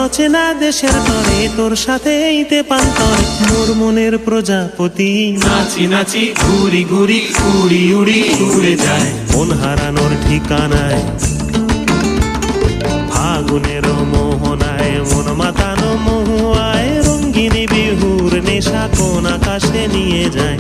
অচেনা দেশের তরে তোর সাথে এইতে পান্তর মোর মনের প্রজাপতি নাচি নাচি ঘুরি ঘুরি উড়ি উড়ি উড়ে যায় মন হারানোর ঠিকানায় ফাগুনের মোহনায় মন মাতানো মহুয়ায় রঙ্গিনী বিহুর নেশা কোন আকাশে নিয়ে যায়